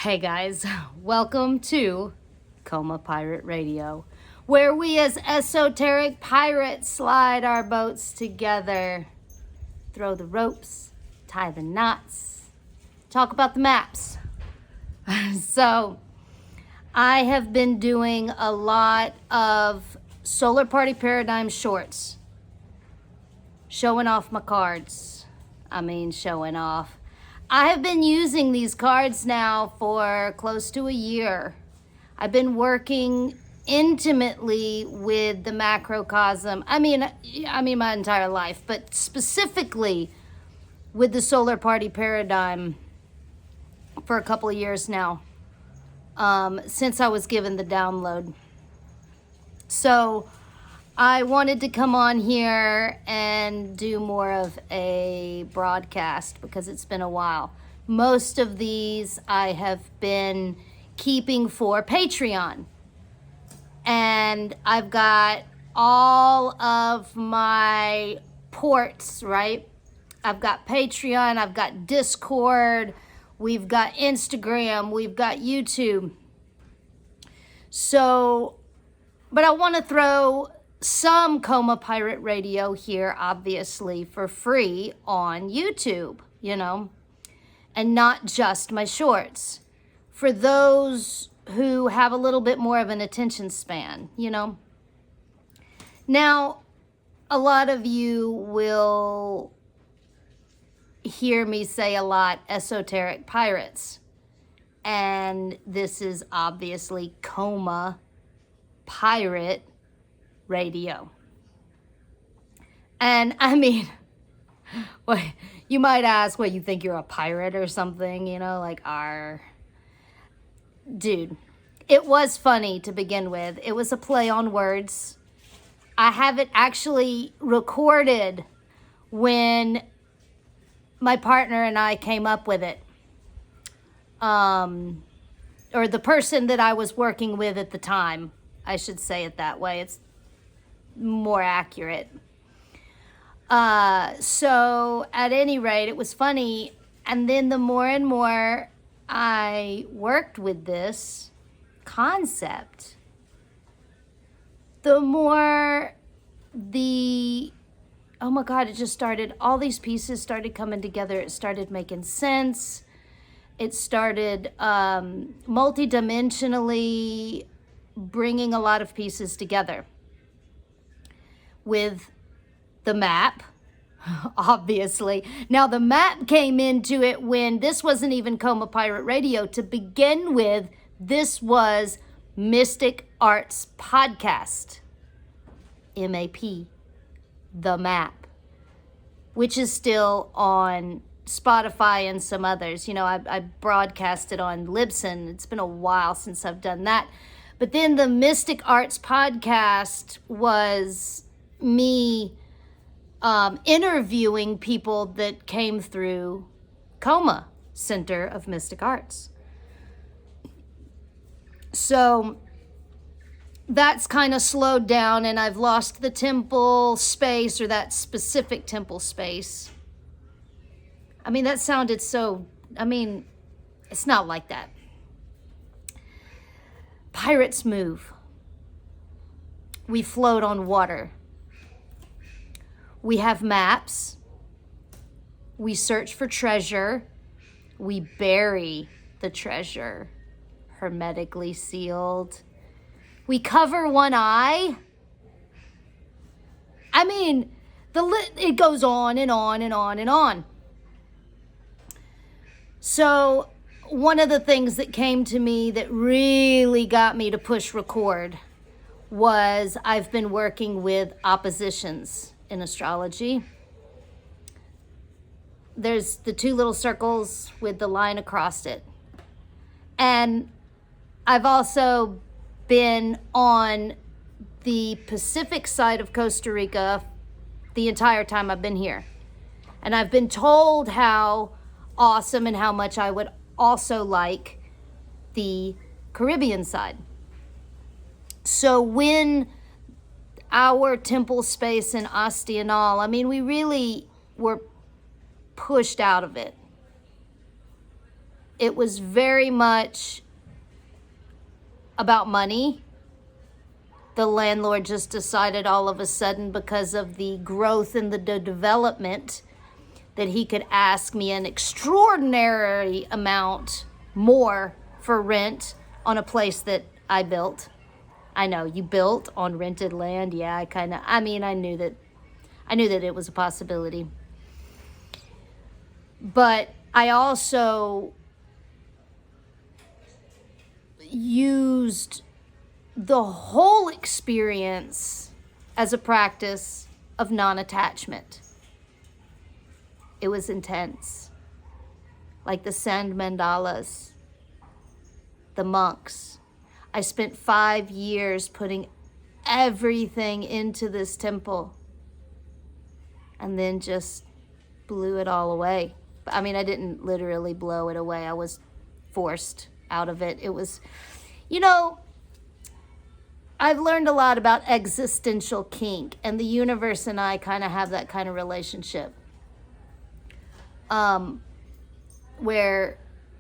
Hey guys, welcome to CoMA Pirate Radio, where we as esoteric pirates slide our boats together, throw the ropes, tie the knots, talk about the maps. So, I have been doing a lot of Solar Party Paradigm shorts, showing off my cards. Showing off. I have been using these cards now for close to a year. I've been working intimately with the macrocosm. I mean my entire life, but specifically with the Solar Party Paradigm for a couple of years now, since I was given the download. So I wanted to come on here and do more of a broadcast because it's been a while. Most of these I have been keeping for Patreon. And I've got all of my ports, right? I've got Patreon, I've got Discord, we've got Instagram, we've got YouTube. So, but I want to throw some CoMA Pirate Radio here, obviously, for free on YouTube, and not just my shorts. For those who have a little bit more of an attention span, Now, a lot of you will hear me say a lot, Esoteric Pirates. And this is obviously CoMA Pirate Radio. And well, you might ask, you think you're a pirate or something, Dude, it was funny to begin with. It was a play on words. I have it actually recorded when my partner and I came up with it. Or the person that I was working with at the time. I should say it that way. It's more accurate. So at any rate, it was funny. And then the more and more I worked with this concept, the more oh my God, it just started, all these pieces started coming together. It started making sense. It started multidimensionally bringing a lot of pieces together. With the map, obviously. Now, the map came into it when this wasn't even CoMA Pirate Radio. To begin with, this was Mystic Arts Podcast, MAP, The Map, which is still on Spotify and some others. I broadcasted on Libsyn. It's been a while since I've done that. But then the Mystic Arts Podcast was me interviewing people that came through CoMA, Center of Mystic Arts. So that's kind of slowed down, and I've lost the temple space, or that specific temple space. That sounded so, it's not like that. Pirates move. We float on water. We have maps. We search for treasure. We bury the treasure, hermetically sealed. We cover one eye. It goes on and on and on and on. So one of the things that came to me that really got me to push record was I've been working with oppositions in astrology. There's the two little circles with the line across it. And I've also been on the Pacific side of Costa Rica the entire time I've been here. And I've been told how awesome and how much I would also like the Caribbean side. So when our temple space in Asti and all, we really were pushed out of it. it was very much about money. The landlord just decided all of a sudden, because of the growth in the development, that he could ask me an extraordinary amount more for rent on a place that I built. I know, you built on rented land. Yeah, I knew that it was a possibility. But I also used the whole experience as a practice of non-attachment. It was intense. Like the sand mandalas, the monks. I spent 5 years putting everything into this temple and then just blew it all away. I mean, I didn't literally blow it away. I was forced out of it. It was, I've learned a lot about existential kink, and the universe and I kind of have that kind of relationship. Where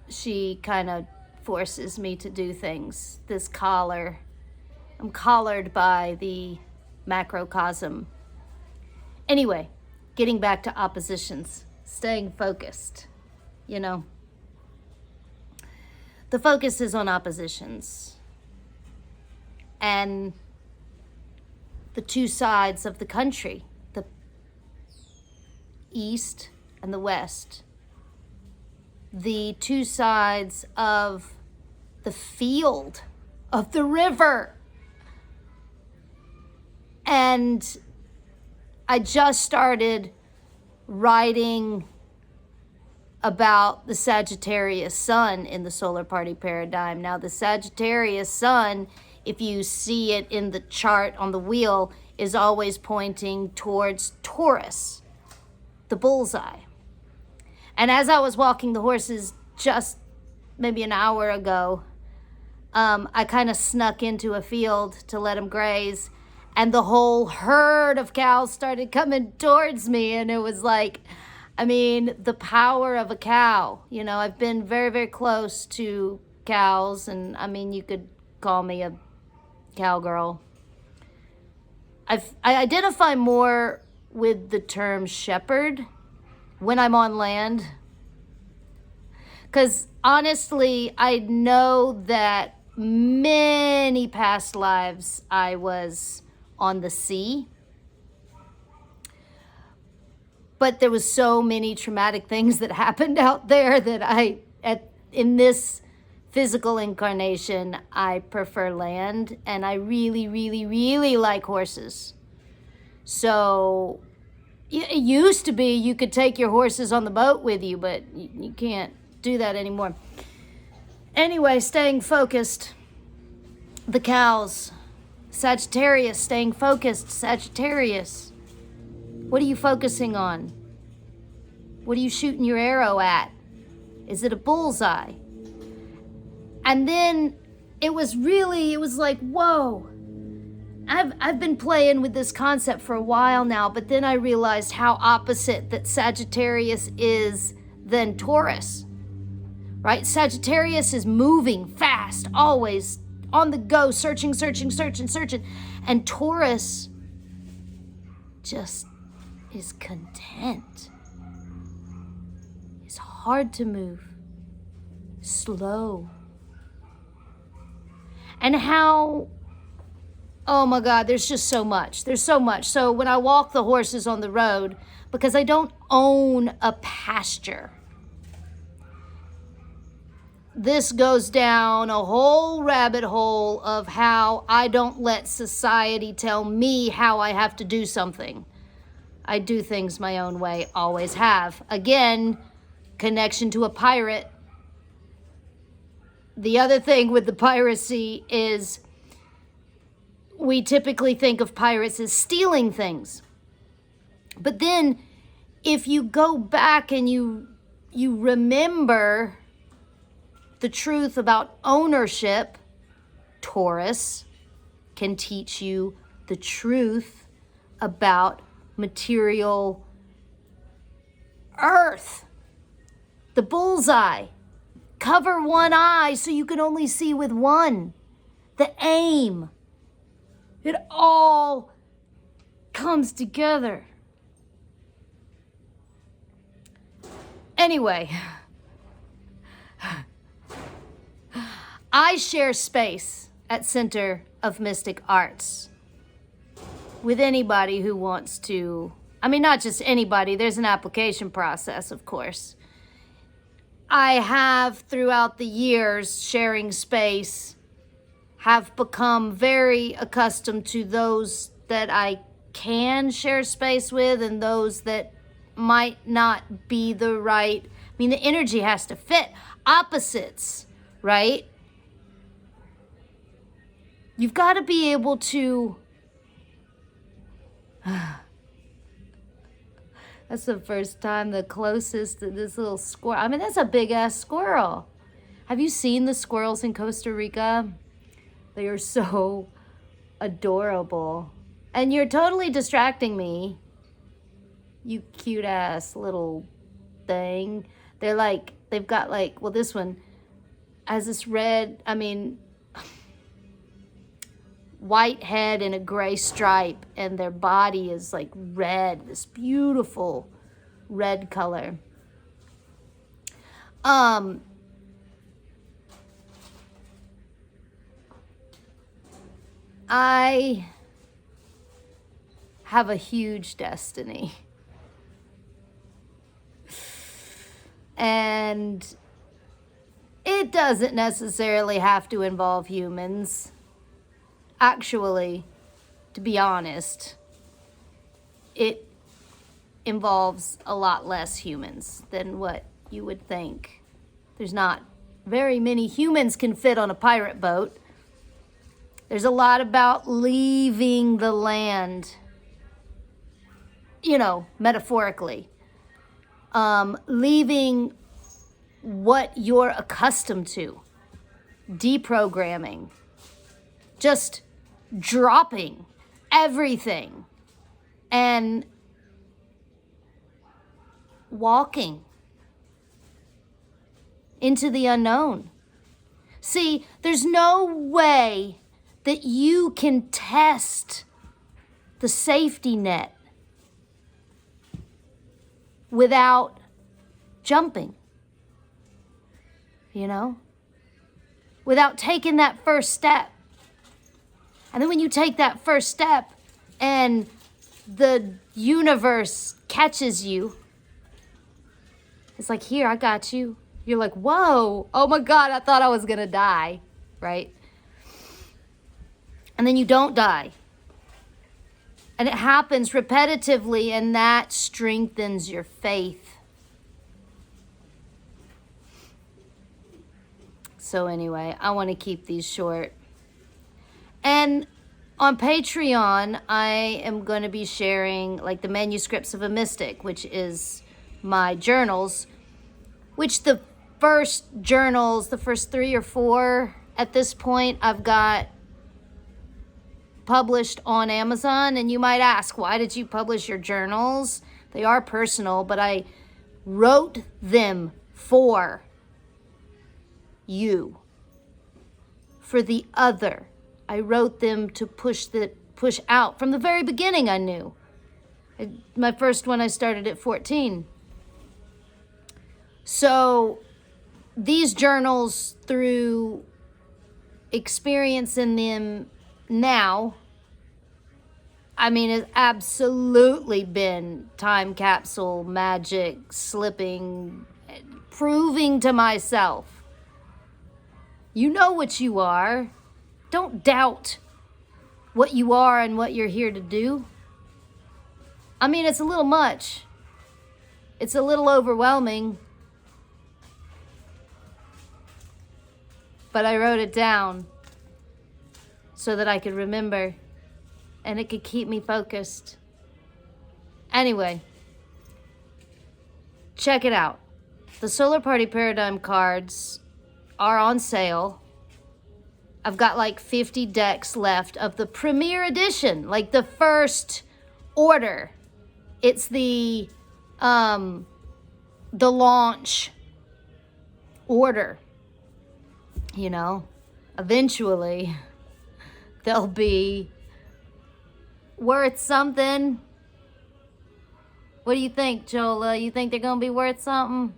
she kind of forces me to do things. This collar. I'm collared by the macrocosm. Anyway, getting back to oppositions. Staying focused, The focus is on oppositions. And the two sides of the country, the East and the West. The two sides of the field, of the river. And I just started writing about the Sagittarius sun in the solar party paradigm. Now, the Sagittarius sun, if you see it in the chart on the wheel, is always pointing towards Taurus, the bullseye. And as I was walking the horses just maybe an hour ago, I kind of snuck into a field to let them graze, and the whole herd of cows started coming towards me, and it was like, the power of a cow. I've been very, very close to cows, and you could call me a cowgirl. I identify more with the term shepherd when I'm on land, because honestly, I know that many past lives I was on the sea, but there was so many traumatic things that happened out there that in this physical incarnation, I prefer land, and I really, really, really like horses. So it used to be you could take your horses on the boat with you, but you can't do that anymore. Anyway, staying focused. The cows. Sagittarius, staying focused. Sagittarius. What are you focusing on? What are you shooting your arrow at? Is it a bullseye? And then it was like, whoa. I've been playing with this concept for a while now, but then I realized how opposite that Sagittarius is than Taurus, right? Sagittarius is moving fast, always on the go, searching. And Taurus just is content. It's hard to move, slow. And how, oh my God, there's just so much. There's so much. So when I walk the horses on the road, because I don't own a pasture, this goes down a whole rabbit hole of how I don't let society tell me how I have to do something. I do things my own way, always have. Again, connection to a pirate. The other thing with the piracy is we typically think of pirates as stealing things. But then if you go back and you remember the truth about ownership, Taurus can teach you the truth about material earth, the bullseye. Cover one eye so you can only see with one. The aim. It all comes together. Anyway, I share space at Center of Mystic Arts with anybody who wants to, I mean, not just anybody, there's an application process, of course. I have, throughout the years, sharing space, have become very accustomed to those that I can share space with and those that might not be the right, I mean, the energy has to fit. Opposites, right? You've got to be able to, that's the first time the closest to this little squirrel, I mean, that's a big ass squirrel. Have you seen the squirrels in Costa Rica? They are so adorable. And you're totally distracting me, you cute ass little thing. They're like, they've got like, well, this one has this red, I mean, white head and a gray stripe, and their body is like red, this beautiful red color. I have a huge destiny. And it doesn't necessarily have to involve humans. Actually, to be honest, it involves a lot less humans than what you would think. There's not very many humans can fit on a pirate boat. There's a lot about leaving the land, you know, metaphorically. Leaving what you're accustomed to. Deprogramming. Just dropping everything and walking into the unknown. See, there's no way that you can test the safety net without jumping, you know, without taking that first step. And then when you take that first step and the universe catches you, it's like, here, I got you. You're like, whoa, oh my God, I thought I was gonna die, right? And then you don't die. And it happens repetitively, and that strengthens your faith. So anyway, I want to keep these short. And on Patreon, I am going to be sharing like the manuscripts of a mystic, which is my journals, which the first journals, the first 3 or 4 at this point, I've got published on Amazon. And you might ask, why did you publish your journals? They are personal, but I wrote them for you, for the other. I wrote them to push out. From the very beginning, I knew. My first one I started at 14. So these journals, through experience in them now, I mean, it's absolutely been time capsule magic, slipping, proving to myself. You know what you are. Don't doubt what you are and what you're here to do. I mean, it's a little much. It's a little overwhelming. But I wrote it down so that I could remember and it could keep me focused. Anyway, check it out. The Solar Party Paradigm cards are on sale. I've got like 50 decks left of the premiere edition, like the first order. It's the launch order. You know, eventually they'll be worth something. What do you think, Jola? You think they're going to be worth something?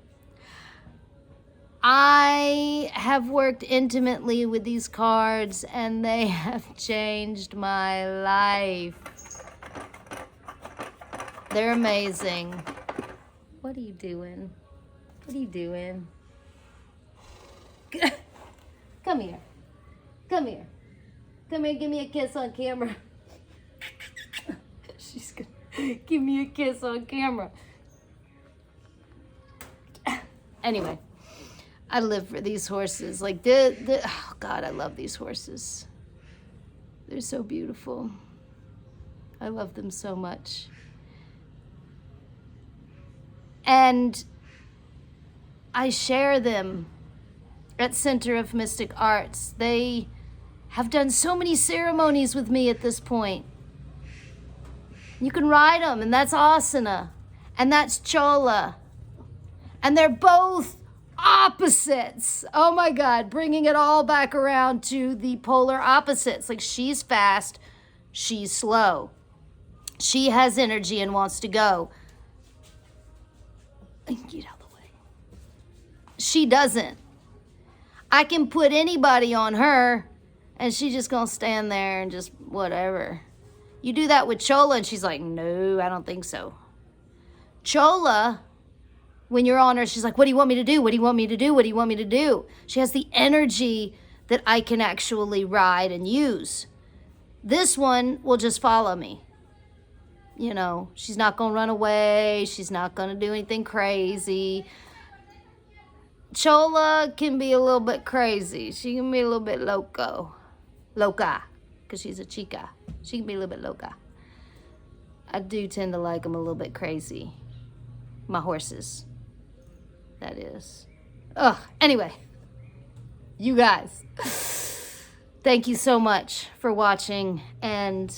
I have worked intimately with these cards and they have changed my life. They're amazing. What are you doing? What are you doing? Come here. Come here. Come here, give me a kiss on camera. She's gonna give me a kiss on camera. Anyway, I live for these horses. Like, oh God, I love these horses. They're so beautiful. I love them so much. And I share them at Center of Mystic Arts. They have done so many ceremonies with me at this point. You can ride them, and that's asana, and that's chola. And they're both opposites. Oh my God, bringing it all back around to the polar opposites. Like, she's fast, she's slow. She has energy and wants to go. Get out of the way. She doesn't. I can put anybody on her and she's just gonna stand there and just whatever. You do that with Chola and she's like, no, I don't think so. Chola, when you're on her, she's like, what do you want me to do? What do you want me to do? What do you want me to do? She has the energy that I can actually ride and use. This one will just follow me. You know, she's not gonna run away. She's not gonna do anything crazy. Chola can be a little bit crazy. She can be a little bit loca, because she's a chica. She can be a little bit loca. I do tend to like them a little bit crazy. My horses, that is. Ugh, anyway, you guys, thank you so much for watching. And,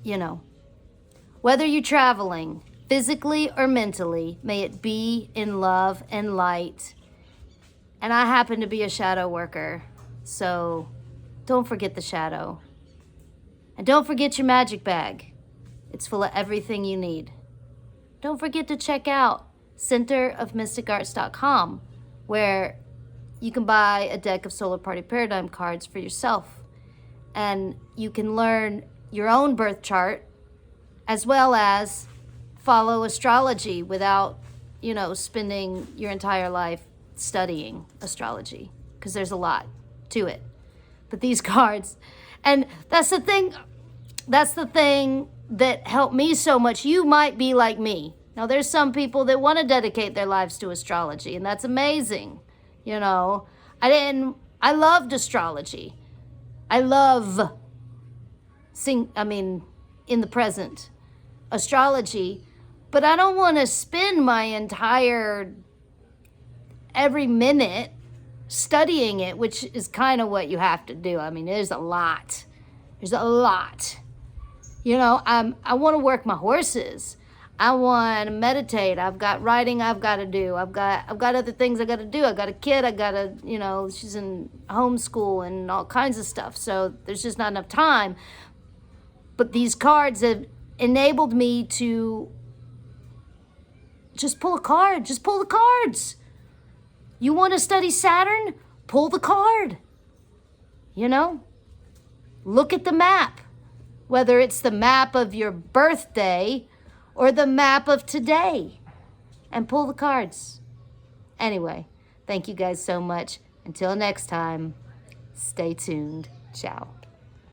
you know, whether you're traveling, physically or mentally, may it be in love and light. And I happen to be a shadow worker, so don't forget the shadow. And don't forget your magic bag. It's full of everything you need. Don't forget to check out centerofmysticarts.com, where you can buy a deck of Solar Party Paradigm cards for yourself. And you can learn your own birth chart, as well as follow astrology without, you know, spending your entire life studying astrology, because there's a lot to it. But these cards, and that's the thing that helped me so much. You might be like me. Now, there's some people that want to dedicate their lives to astrology, and that's amazing. You know, I loved astrology. I love in the present, astrology, but I don't want to spend my entire every minute studying it, which is kind of what you have to do. I mean, there's a lot. There's a lot. You know, I want to work my horses. I want to meditate. I've got writing I've got to do. I've got other things I got to do. I got a kid. I got to, you know, she's in homeschool and all kinds of stuff. So there's just not enough time. But these cards have enabled me to just pull a card. Just pull the cards. You want to study Saturn? Pull the card. You know? Look at the map. Whether it's the map of your birthday or the map of today. And pull the cards. Anyway, thank you guys so much. Until next time, stay tuned. Ciao.